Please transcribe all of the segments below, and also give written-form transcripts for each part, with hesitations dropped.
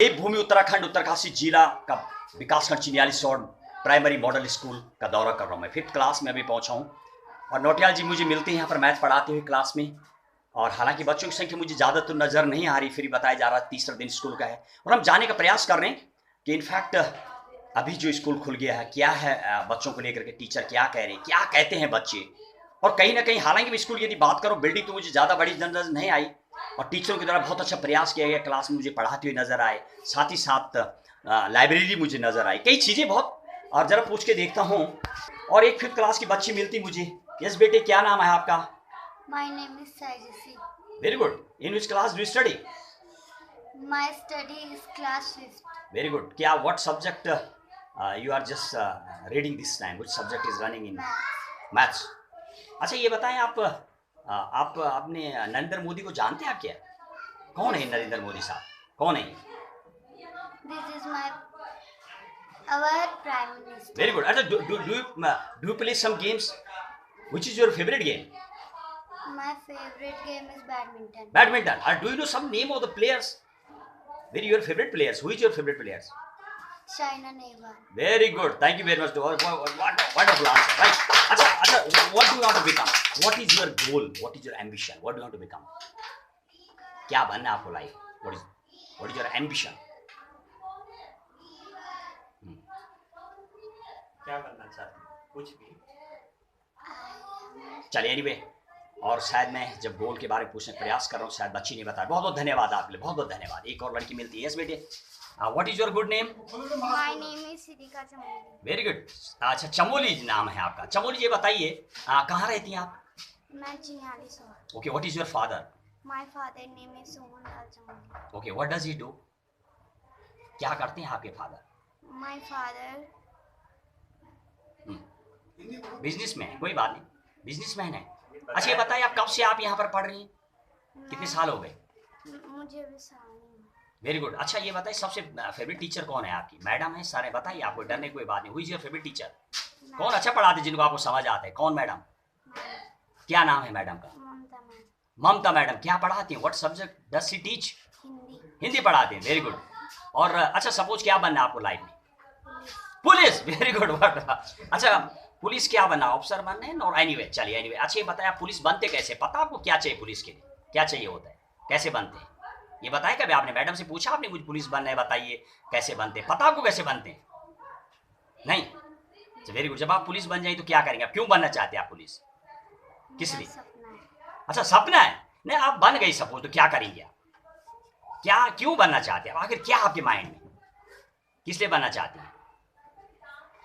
देवभूमि उत्तराखंड उत्तरकाशी जिला का विकासखंड चिन्यालीसौड़ प्राइमरी मॉडल स्कूल का दौरा कर रहा हूँ। मैं 5th क्लास में अभी पहुँचा हूँ और नौटियाल जी मुझे मिलते हैं यहाँ पर मैथ पढ़ाते हुए क्लास में। और हालांकि बच्चों की संख्या मुझे ज़्यादा तो नज़र नहीं आ रही, फिर बताया जा रहा है तीसरा दिन स्कूल का है और हम जाने का प्रयास कर रहे हैं कि इनफैक्ट अभी जो स्कूल खुल गया है क्या है, बच्चों को लेकर के टीचर क्या कह रहे हैं, क्या कहते हैं बच्चे। और कहीं ना कहीं हालांकि स्कूल यदि बात करो बिल्डिंग तो मुझे ज़्यादा बड़ी नजर नहीं आई और टीचरों के द्वारा बहुत अच्छा प्रयास किया गया, क्लास में मुझे पढ़ाते हुए नजर आए, साथ ही साथ लाइब्रेरी मुझे नजर आई, कई चीज़ें बहुत। और ज़रा पूछ के देखता हूँ और एक 5th क्लास की बच्ची मिलती मुझे। यस बेटे, क्या नाम है आपका? My name is Saijasi. Very good. In which class do study? My study is class 5th. Very good. क्या what subject you are just reading this time? Which subject is running in maths? अच्छा ये बताएं, आप अपने नरेंद्र मोदी को जानते हैं आप क्या? कौन है नरेंद्र मोदी साहब, कौन है? This is our Prime Minister. Very good. अच्छा do you play some games? Which is your favourite game? My favorite game is badminton. Badminton. Do you know some name of the players? Very your favorite players. Who is your favorite players? Shaina Nehwal. Very good. Thank you very much. Wonderful answer. Right. Acha, what do you want to become? What is your goal? What is your ambition? What do you want to become? क्या बनना है आपको life? What is your ambition? क्या बनना चाहते हैं? कुछ भी। चलिए anyway, और शायद मैं जब गोल के बारे में पूछने का प्रयास कर रहा हूँ शायद बच्ची नहीं बताया। बहुत बहुत धन्यवाद आपके लिए, बहुत बहुत धन्यवाद। एक और लड़की मिलती है। यस बेटे, what is your good name? My name is Sidika Chamoli. Very good. अच्छा चमोली नाम है आपका। चमोली जी बताइए कहाँ रहती हैं आप? मैं Chinyalisaur. Okay, what is your father? My father name is Somanlal Chamoli. Okay, what does he do? क्या करते हैं आपके फादर? My father. बिजनेसमैन, कोई बात नहीं, बिजनेसमैन है। अच्छा ये बताइए आप कब से आप यहाँ पर पढ़ रही हैं? कितने साल हो गए? मुझे भी साल नहीं. Very good. अच्छा ये बताइए सबसे फेवरेट टीचर कौन है आपकी? मैडम है सारे? बताइए, आपको डरने कोई बात नहीं। हुई इज योर फेवरेट टीचर? कौन अच्छा पढ़ाते जिनको आपको समझ आते हैं? कौन मैडम? क्या नाम है मैडम का? ममता मैम. ममता मैडम। क्या पढ़ाती हैं? What subject does she teach? Hindi. Hindi पढ़ाते हैं। Very good. और अच्छा सपोज क्या बनना है आपको लाइफ में? पुलिस। Very good. अच्छा पुलिस क्या बनना? ऑफिसर बनना है? और एनीवे चलिए एनीवे। अच्छा ये बताया पुलिस बनते कैसे? पता आपको क्या चाहिए पुलिस के लिए? क्या चाहिए होता है? कैसे बनते हैं ये बताया कभी आपने? मैडम से पूछा आपने मुझे पुलिस बनना है बताइए कैसे बनते हैं? पता आपको कैसे बनते हैं? नहीं। Very good. जब आप पुलिस बन जाए तो क्या करेंगे आप? क्यों बनना चाहते हैं आप पुलिस? किस लिए? अच्छा सपना है। नहीं आप बन गई सपोज तो क्या करेंगे आप? क्या क्यों बनना चाहते हैं? आखिर क्या आपके माइंड में, किस लिए बनना चाहते हैं?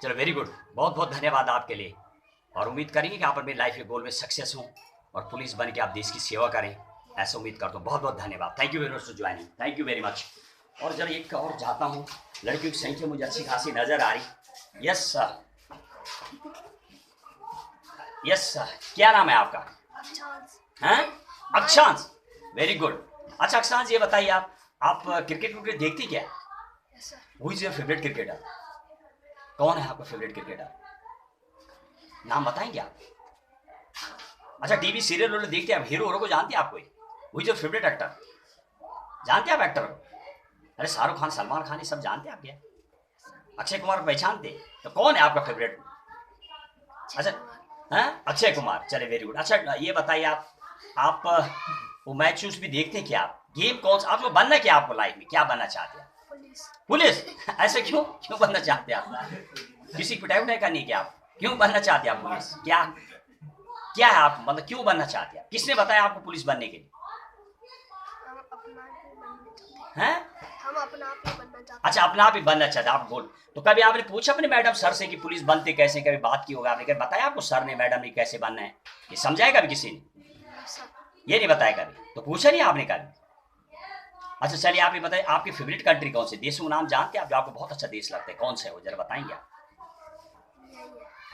चलो वेरी गुड, बहुत बहुत धन्यवाद आपके लिए और उम्मीद करेंगे कि आप अपने लाइफ के गोल में सक्सेस हों और पुलिस बन के आप देश की सेवा करें, ऐसा उम्मीद करता हूँ। बहुत बहुत धन्यवाद। Thank you very much for joining. Thank you very much. और जरा एक और जाता हूँ, लड़कियों की संख्या मुझे अच्छी खासी नजर आ रही। यस सर, यस सर, क्या नाम है आपका? हैं? अक्षांश। Very good. अच्छा अक्षांश ये बताइए आप क्रिकेट देखती क्या? Who is your favourite cricketer? कौन है आपका फेवरेट क्रिकेटर? नाम बताएंगे आप? अच्छा टीवी सीरियल वाले देखते हैं आप? हीरो को जानते हैं आप कोई? Who is your favourite actor? जानते हैं आप एक्टर को? अरे शाहरुख खान, सलमान खान, ये सब जानते हैं आप क्या? अक्षय कुमार को पहचानते? तो कौन है आपका फेवरेट? अच्छा हैं, अक्षय कुमार। चले वेरी गुड। अच्छा ये बताइए आप वो मैच भी देखते हैं क्या आप? गेम कौन सा आप लोग बनना क्या आपको लाइफ में? क्या बनना चाहते हैं? पुलिस। ऐसे क्यों बनना चाहते हैं आप? किसी पिटाई उठाई करनी है क्या आप? क्यों बनना चाहते हैं आप पुलिस? क्या है आप मतलब क्यों बनना चाहते हैं? किसने बताया आपको पुलिस बनने के लिए? हैं? हम अपना आप ही बनना चाहते हैं. अच्छा अपना आप ही बनना चाहते हैं आप। बोल तो कभी आपने पूछा अपने मैडम सर से कि पुलिस बनते कैसे? कभी बात की होगा आपने? कभी बताया आपको सर ने मैडम ने कैसे बनना है? ये समझाया कभी किसी ने? ये नहीं बताया कभी? तो पूछा नहीं आपने कभी? अच्छा चलिए आप ये बताइए आपकी फेवरेट कंट्री कौन से? देशों का नाम जानते हैं आप जो आपको बहुत अच्छा देश लगता है? कौन सा है वो जरा बताएंगे आप?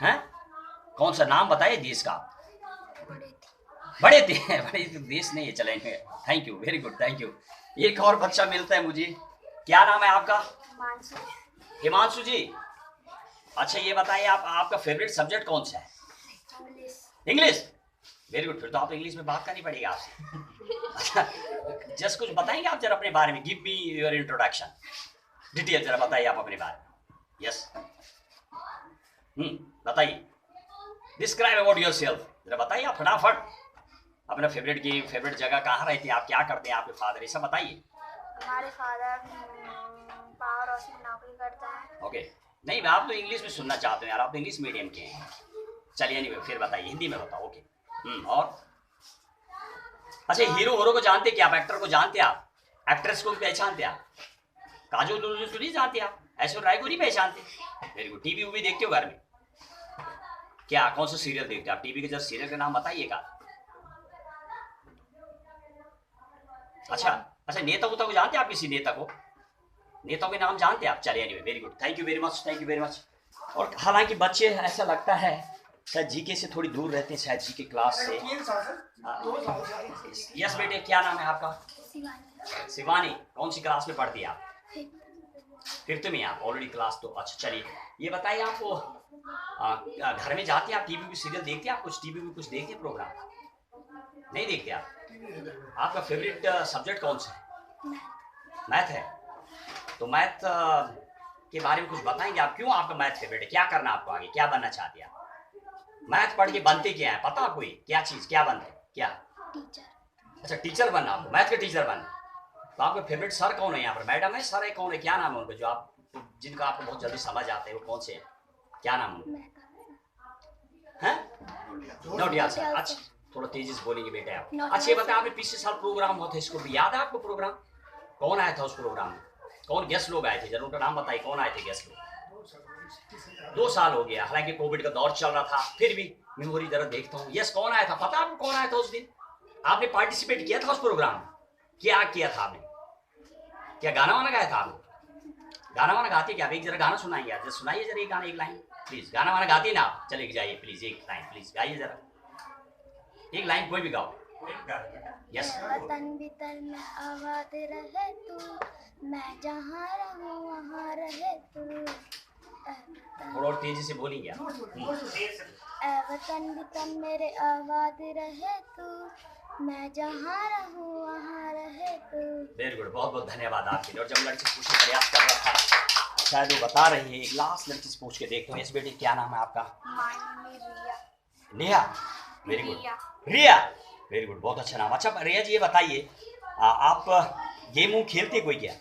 हैं? कौन सा नाम बताइए देश का? बड़े देश नहीं है। चलेंगे। Thank you very good, thank you. एक और बच्चा मिलता है मुझे। क्या नाम है आपका? हिमांशु जी। अच्छा ये बताइए आपका फेवरेट सब्जेक्ट कौन सा है? इंग्लिश। वेरी गुड, फिर तो आप इंग्लिश में बात करनी पड़ेगी आपसे। जस्ट कुछ बताएंगे आप जरा अपने बारे में, give me your introduction, detail जरा बताइए आप अपने बारे में। यस, बताइए, डिस्क्राइब अबाउट योरसेल्फ, जरा बताइए आप फटाफट। अपना फेवरेट गेम, फेवरेट जगह कहाँ रहते हैं आप, क्या करते हैं आपके फादर, ये सब बताइए। हमारे फादर पावर हाउस में नौकरी करता है। ओके, नहीं मैं आप तो इंग्लिश में सुनना चाहते हैं यार, आप तो इंग्लिश मीडियम के हैं। चलिए नहीं, फिर बताइए, हिंदी में बताओ। ओके, और अच्छा, हीरो को जानते क्या आप, एक्टर को जानते आप, एक्ट्रेस को भी पहचानते आप, काजोल को नहीं जानते आप, ऐश्वर्या राय को नहीं पहचानते। वेरी गुड, टीवी भी देखते हो घर में, क्या कौन सा सीरियल देखते हो आप, टीवी के जरा सीरियल का नाम बताइएगा। अच्छा अच्छा, नेता उता को जानते हैं आप, किसी नेता को, नेताओं के नाम जानते हैं आप। चलिए anyway, very good, thank you very much, thank you very much. और हालांकि बच्चे ऐसा लगता है शायद जीके से थोड़ी दूर रहते हैं, शायद जीके क्लास से। यस बेटे, क्या नाम है आपका? शिवानी, कौन सी क्लास में पढ़ती है आप? फिफ्थ में आप ऑलरेडी क्लास, तो अच्छा। चलिए ये बताइए, आपको घर में जाते हैं आप, टीवी भी सीरियल देखते हैं आप, कुछ टीवी में कुछ देखते हैं प्रोग्राम, नहीं देखते आप? आपका फेवरेट सब्जेक्ट कौन सा है? मैथ है, तो मैथ के बारे में कुछ बताएंगे आप, क्यों आपका मैथ फेवरेट है, क्या करना आपको आगे, क्या बनना चाहते हैं आप? मैथ पढ़ के बनते क्या है, पता आपको? क्या चीज, क्या बनते, क्या? टीचर। अच्छा, टीचर बनना आपको, मैथ के टीचर बनना। तो आपका फेवरेट सर कौन है यहाँ पर, मैडम है, सर है, कौन है, क्या नाम है उनका, जो आप जिनका आपको बहुत जल्दी समझ आते हैं, वो कौन से हैं, क्या नाम है? नोटियाल सर। अच्छा, थोड़ा तेजी से बोलेंगे बेटे आप। अच्छा ये बताएं, आपने पिछले साल प्रोग्राम हुआ था स्कूल में, याद है आपको प्रोग्राम? कौन आया था उस प्रोग्राम में, कौन गेस्ट लोग आए थे, जरूर उनका नाम बताइए, कौन आए थे गेस्ट लोग? 2 साल हो गया, हालांकि कोविड का दौर चल रहा था, फिर भी मेमोरी जरा देखता हूँ। यस, कौन आया था, पता आपको कौन आया था उस दिन? आपने पार्टिसिपेट किया था उस प्रोग्राम में? क्या किया था आपने, क्या गाना वाना गाया था आपने? गाना वाना गाते क्या आप? एक जरा गाना सुनाइए आप, जरा सुनाइए जरा एक गाना, एक लाइन प्लीज। गाना वाना गाते ना आप? चले जाइए प्लीज, एक लाइन प्लीज गाइए जरा, एक लाइन कोई भी गाओ। यस। वतन बितन में आबाद रहे तू, मैं जहाँ रहूँ वहाँ रहे तू। थोड़ा और तेजी से बोलेंगे आप। वतन बितन मेरे आबाद रहे तू, मैं जहाँ रहूँ वहाँ रहे तू। वेरी गुड, बहुत बहुत धन्यवाद आपके लिए। और जब लड़की से पूछने प्रयास कर रहा था, शायद वो बता रही है, एक लास्ट लड़की से पूछ के देखते हैं। इस बेटे क्या नाम है आपका? Riya. Neha, very good. Riya, very good, बहुत अच्छा नाम। अच्छा रिया जी, ये बताइए, आप गेम खेलते कोई क्या,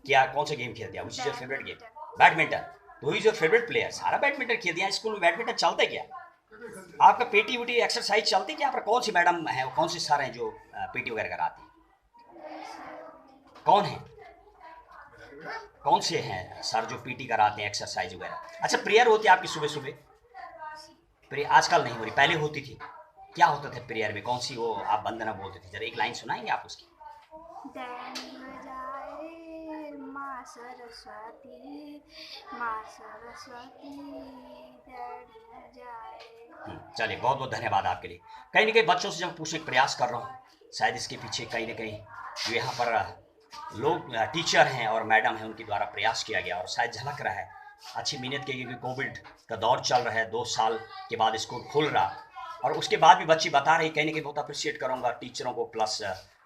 क्या कौन सा गेम खेलते हैं? Which is your favourite game? Badminton. Who is your favourite player? सारा बैडमिंटन खेलते हैं स्कूल में, बैडमिंटन चलता है क्या आपका? पीटी वुटी एक्सरसाइज चलती क्या? पर कौन सी मैडम है, कौन से सर हैं जो पीटी वगैरह कराते हैं? कौन है, कौन से हैं सर जो पीटी कराते हैं, एक्सरसाइज वगैरह? अच्छा, प्रेयर होती है आपकी सुबह सुबह? प्रेयर आजकल नहीं हो रही, पहले होती थी। क्या होता था प्रेयर में, कौन सी वो आप वंदना बोलते थे, जरा एक लाइन सुनाएंगे आप उसकी? माँ सरस्वती, माँ सरस्वती चलिए, बहुत बहुत धन्यवाद आपके लिए। कहीं ना कहीं बच्चों से जब पूछने का प्रयास कर रहा हूँ, शायद इसके पीछे कहीं ना कहीं जो यहाँ पर लोग टीचर हैं और मैडम हैं, उनके द्वारा प्रयास किया गया और शायद झलक रहा है अच्छी मेहनत की, क्योंकि कोविड का दौर चल रहा है, 2 साल के बाद स्कूल खुल रहा, और उसके बाद भी बच्चे बता रहे, कहीं ना कहीं बहुत अप्रिशिएट करूँगा टीचरों को प्लस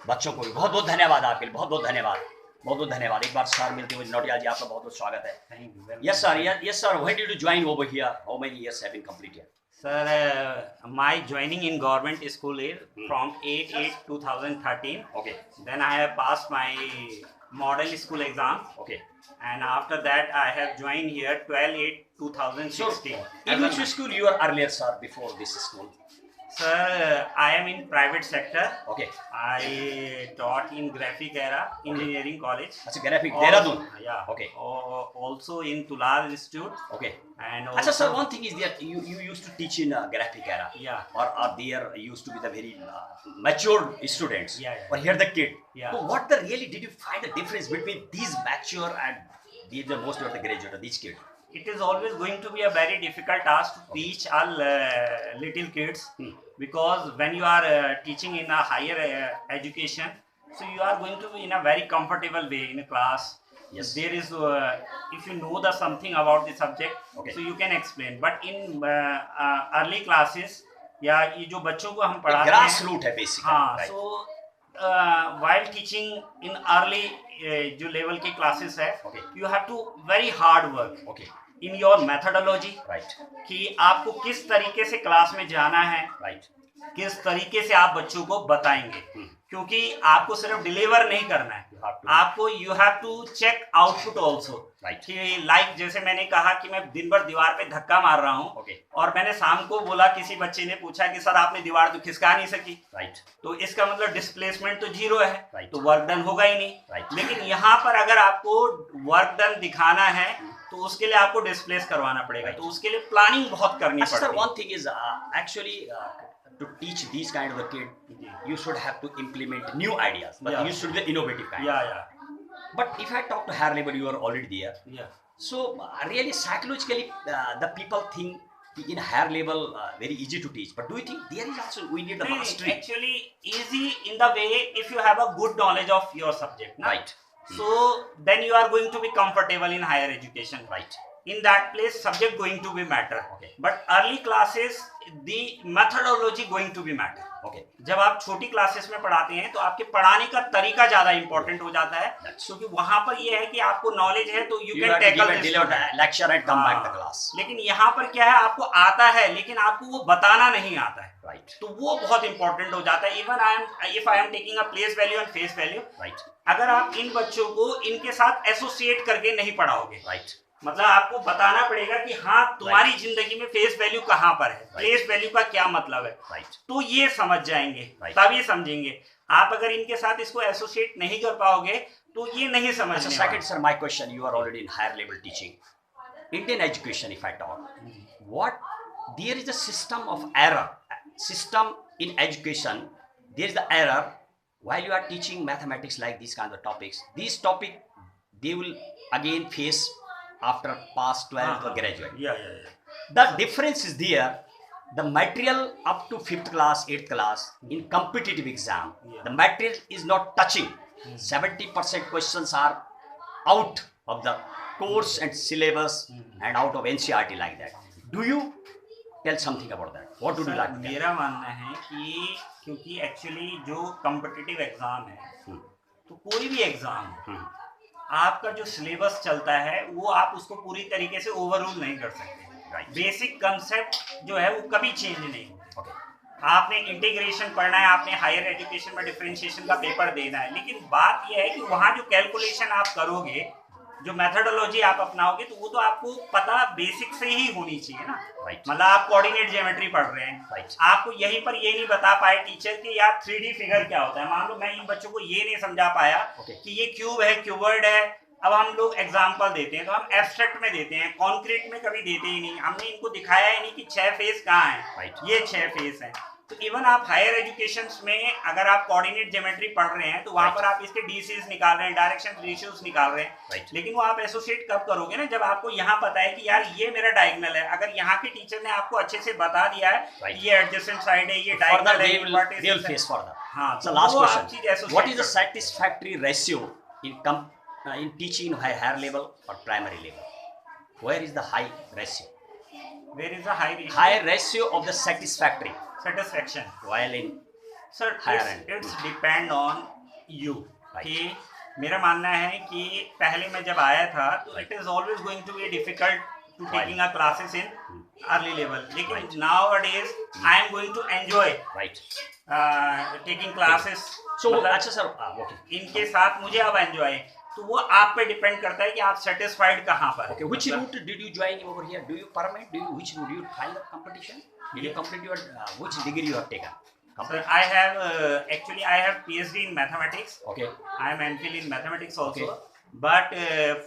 बच्चों को भी। बहुत बहुत धन्यवाद आपके लिए, बहुत बहुत धन्यवाद, बहुत बहुत धन्यवाद। एक बार सर मिलते हुए नोटियाल जी, आपका बहुत बहुत स्वागत है। Yes sir, yes sir, when did you join over here, how many years have been completed? Sir, my joining in government school is from 8/8/2013. Okay, Then I have passed my model school exam, okay. and after that I have joined here 12/8/2016. In which school you were earlier, sir, before this school? Sir, I am in private sector. Okay. I taught in Graphic Era Engineering College. अच्छा, graphic, Dehradun. Yeah. Okay. Also in Tulal Institute. Okay. And अच्छा also, sir, one thing is that you used to teach in Graphic Era. Yeah. Or there used to be the very mature students. Yeah, yeah. Or here the kid. Yeah. So what the really did you find the difference between these mature and these the most of the graduate, these kids? it is always going to be a very difficult task to teach all little kids, because when you are teaching in a higher education, so you are going to be in a very comfortable way in a class. Yes. There is if you know the something about the subject, Okay. so you can explain, but in early classes या ये जो बच्चों को हम पढ़ाते grass हैं, root है basically. हाँ, Right. So while teaching in early जो लेवल की क्लासेस है, Okay. you have to very hard work Okay. in your methodology, Right. कि आपको किस तरीके से क्लास में जाना है, Right. किस तरीके से आप बच्चों को बताएंगे, क्योंकि आपको सिर्फ डिलीवर नहीं करना है, You have to. आपको you have to check output also, Right. कि लाइक जैसे मैंने कहा कि मैं दिन भर दीवार पे धक्का मार रहा हूँ, Okay. और मैंने शाम को बोला, किसी बच्चे ने पूछा कि सर आपने दीवार तो खिसका नहीं सकी, Right. तो इसका मतलब डिस्प्लेसमेंट तो जीरो है, Right. तो वर्क डन होगा ही नहीं. Right. लेकिन यहाँ पर अगर आपको वर्क डन दिखाना है तो उसके लिए आपको डिस्प्लेस करवाना पड़ेगा, तो उसके लिए प्लानिंग बहुत करनी Actually, sir, पड़ती है. one thing is actually to teach these kind of a kid, you should have to implement new ideas, but Yeah. you should be innovative kind. Yeah. But if I talk to higher level, you are already there. Yeah. So really psychologically, the people think in higher level very easy to teach. But do you think there is also we need the mastery? Actually, easy in the way if you have a good knowledge of your subject, na? Right. So then you are going to be comfortable in higher education. Right. In that place, subject going to be matter. Okay. But early classes, the methodology going to be matter. Okay. जब आप छोटी classes में पढ़ाते हैं तो आपके पढ़ाने का तरीका ज्यादा इंपॉर्टेंट हो जाता है, क्योंकि वहां पर ये है कि आपको नॉलेज है तो you You can have to give tackle a this. deliver lecture and come back to class. लेकिन यहाँ पर क्या है, आपको आता है लेकिन आपको वो बताना नहीं आता है, Right. तो वो बहुत इंपॉर्टेंट हो जाता है. Even if I am taking a place value and face value, Right. अगर आप इन बच्चों को इनके साथ एसोसिएट करके नहीं पढ़ाओगे, Right. मतलब आपको बताना पड़ेगा कि हाँ तुम्हारी जिंदगी में फेस वैल्यू कहाँ पर है, प्लेस वैल्यू का क्या मतलब है, Right. तो ये समझ जाएंगे, Right. तब ये समझेंगे. आप अगर इनके साथ इसको एसोसिएट नहीं कर पाओगे तो ये नहीं As a समझने second, वाले. sir, my question, you are already in higher level teaching. Indian education, if I talk, what there is a system of error. System in education, there is the error while you are teaching mathematics like these kind of topics. These topic they will again face after past 12th or graduate. Yeah. The difference is there. The material up to 5th class, 8th class in competitive exam, Yeah. the material is not touching. 70% questions are out of the course and syllabus and out of NCERT like that. Do you tell something about that? What would you like to tell? मेरा मानना है कि क्योंकि actually जो competitive exam है, तो कोई भी एग्जाम है, आपका जो सिलेबस चलता है वो आप उसको पूरी तरीके से ओवररूल नहीं कर सकते. Right. बेसिक कंसेप्ट जो है वो कभी चेंज नहीं होते. Okay. आपने इंटीग्रेशन पढ़ना है, आपने हायर एजुकेशन में डिफरेंशिएशन का पेपर देना है, लेकिन बात यह है कि वहाँ जो कैलकुलेशन आप करोगे, जो मेथोडोलॉजी आप अपनाओगे, तो वो तो आपको पता बेसिक से ही होनी चाहिए ना. Right. मतलब आप कोऑर्डिनेट ज्योमेट्री पढ़ रहे हैं, Right. आपको यहीं पर ये नहीं बता पाए टीचर कि यार 3D फिगर क्या होता है. मान लो मैं इन बच्चों को ये नहीं समझा पाया Okay. कि ये क्यूब है, क्यूबर्ड है. अब हम लोग एग्जाम्पल देते हैं तो हम एब्स्ट्रैक्ट में देते हैं, कॉन्क्रीट में कभी देते ही नहीं. हमने इनको दिखाया ही नहीं कि 6 फेस कहाँ है. Right. ये 6 फेस हैं. तो इवन आप हायर एजुकेशन में अगर आप कोऑर्डिनेट ज्योमेट्री पढ़ रहे हैं तो वहां Right. पर आप इसके डीसीज निकाल रहे हैं, डायरेक्शन रेशियोज निकाल रहे हैं. Right. लेकिन वो आप एसोसिएट कब करोगे ना, जब आपको यहाँ पता है कि यार ये मेरा डायगोनल है. अगर यहाँ के टीचर ने आपको अच्छे से बता दिया है Right. कि ये एडजेसेंट साइड है, ये Further, डायगोनल है, they ये will vertices है. face further. हाँ, So तो last वो आप चीज question. associate What is the करते हैं. satisfactory ratio in teaching higher level or primary level? Where is the high ratio? Where is the high ratio? High ratio of the satisfactory satisfaction. while in Sir, higher end. it's depend on you. Right. कि मेरा मानना है कि पहले मैं जब आया था तो it is always going to be difficult to taking a classes in early level. लेकिन Right. nowadays I am going to enjoy right. taking classes. So मतलब अच्छा sir, okay. इनके साथ मुझे अब enjoy है. तो वो आप पे डिपेंड करता है कि आप सेटिस्फाइड कहाँ पर. Okay, which route did you join over here? Do you permanent? Which route do you find the competition? Did you complete your which degree you have taken? Sir, I have actually I have PhD in mathematics. Okay. I am MPhil in mathematics also. Okay. But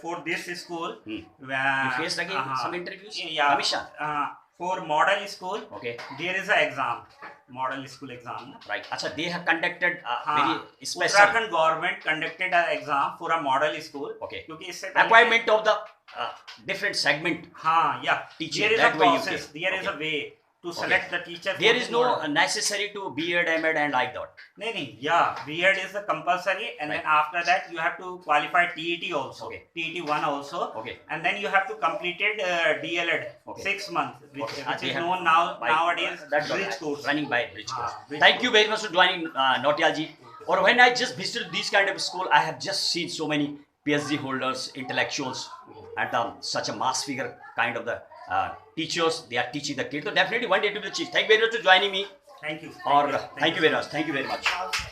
for this school, You you faced again some interviews? Yeah. Commission? For model school, Okay. there is an exam, model school exam. Right. Achha, they have conducted हाँ, very special Uttarakhand government conducted an exam for a model school. Okay. क्योंकि इससे पहले appointment of the different segment. हाँ, yeah. Teaching, There is that a way you process. came. There is a Okay. way. to select the teacher. There for is the no model. necessary to B.Ed, M.Ed and like that. No, yeah, B.Ed is a compulsory, and then after that you have to qualify TET also, Okay. TET 1 also, Okay. and then you have to completed DLED, Okay. 6 months, which, Okay. which They is have- known by- nowadays that's bridge right. course. Running by bridge course. Bridge Thank course. you very much for joining Nautiyal ji. Or when I just visited this kind of school, I have just seen so many PhD holders, intellectuals, and such a mass figure kind of the teachers. They are teaching the kids. So definitely one day to be the chief. Thank you very much for joining me. Thank you. Or thank you very much. Thank you very much.